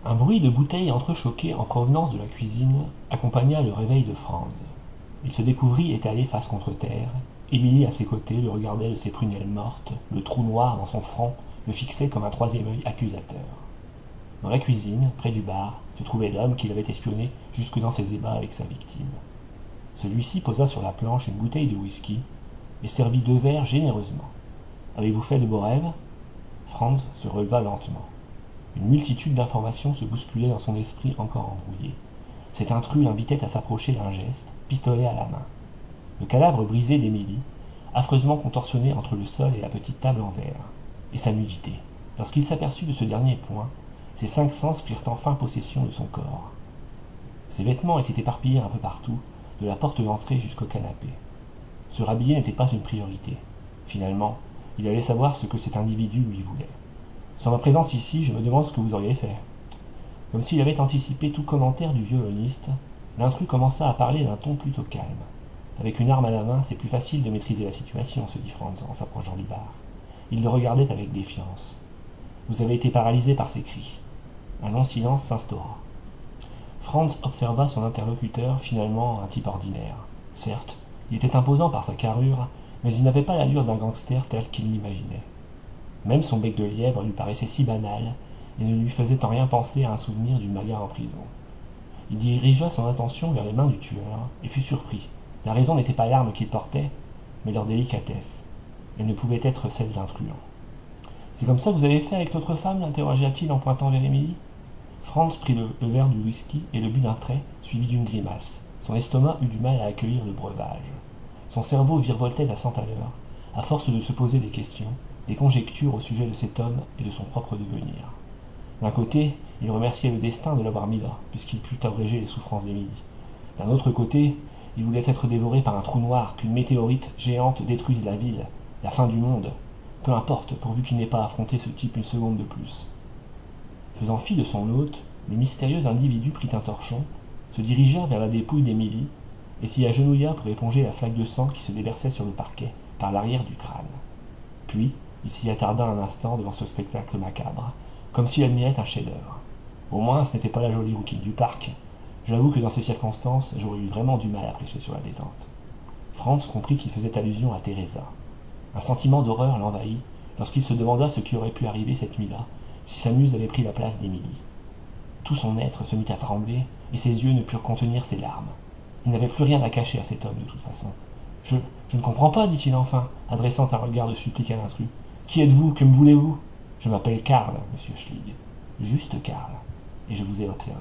Un bruit de bouteilles entrechoquées en provenance de la cuisine accompagna le réveil de Franz. Il se découvrit étalé face contre terre. Émilie, à ses côtés, le regardait de ses prunelles mortes, le trou noir dans son front le fixait comme un troisième œil accusateur. Dans la cuisine, près du bar, se trouvait l'homme qui l'avait espionné jusque dans ses ébats avec sa victime. Celui-ci posa sur la planche une bouteille de whisky et servit 2 verres généreusement. Avez-vous fait de beaux rêves? Franz se releva lentement. Une multitude d'informations se bousculaient dans son esprit encore embrouillé. Cet intrus l'invitait à s'approcher d'un geste, pistolet à la main. Le cadavre brisé d'Émilie, affreusement contorsionné entre le sol et la petite table en verre, et sa nudité. Lorsqu'il s'aperçut de ce dernier point, ses 5 sens prirent enfin possession de son corps. Ses vêtements étaient éparpillés un peu partout, de la porte d'entrée jusqu'au canapé. Se rhabiller n'était pas une priorité. Finalement, il allait savoir ce que cet individu lui voulait. Sans ma présence ici, je me demande ce que vous auriez fait. Comme s'il avait anticipé tout commentaire du violoniste, l'intrus commença à parler d'un ton plutôt calme. Avec une arme à la main, c'est plus facile de maîtriser la situation, se dit Franz en s'approchant du bar. Il le regardait avec défiance. Vous avez été paralysé par ses cris. Un long-silence s'instaura. Franz observa son interlocuteur, finalement un type ordinaire. Certes, il était imposant par sa carrure, mais il n'avait pas l'allure d'un gangster tel qu'il l'imaginait. Même son bec de lièvre lui paraissait si banal et ne lui faisait en rien penser à un souvenir d'une bagarre en prison. Il dirigea son attention vers les mains du tueur et fut surpris. La raison n'était pas l'arme qu'il portait, mais leur délicatesse. Elle ne pouvait être celle d'un truand. C'est comme ça que vous avez fait avec l'autre femme l'interrogea-t-il en pointant vers Émilie. Franz prit le verre du whisky et le but d'un trait, suivi d'une grimace. Son estomac eut du mal à accueillir le breuvage. Son cerveau virevoltait à 100 à l'heure, à force de se poser des questions, des conjectures au sujet de cet homme et de son propre devenir. D'un côté, il remerciait le destin de l'avoir mis là, puisqu'il put abréger les souffrances d'Émilie. D'un autre côté, il voulait être dévoré par un trou noir, qu'une météorite géante détruise la ville, la fin du monde. Peu importe, pourvu qu'il n'ait pas affronté ce type une seconde de plus. Faisant fi de son hôte, le mystérieux individu prit un torchon, se dirigea vers la dépouille d'Émilie et s'y agenouilla pour éponger la flaque de sang qui se déversait sur le parquet par l'arrière du crâne. Puis, il s'y attarda un instant devant ce spectacle macabre, comme s'il admirait un chef-d'œuvre. Au moins, ce n'était pas la jolie rouquine du parc. J'avoue que dans ces circonstances, j'aurais eu vraiment du mal à prêcher sur la détente. Franz comprit qu'il faisait allusion à Teresa. Un sentiment d'horreur l'envahit lorsqu'il se demanda ce qui aurait pu arriver cette nuit-là si sa muse avait pris la place d'Émilie. Tout son être se mit à trembler et ses yeux ne purent contenir ses larmes. Il n'avait plus rien à cacher à cet homme de toute façon. Je ne comprends pas, dit-il enfin, adressant un regard de supplique à l'intrus. Qui êtes-vous? Que me voulez-vous? Je m'appelle Karl, monsieur Schlig. Juste Karl. Et je vous ai observé.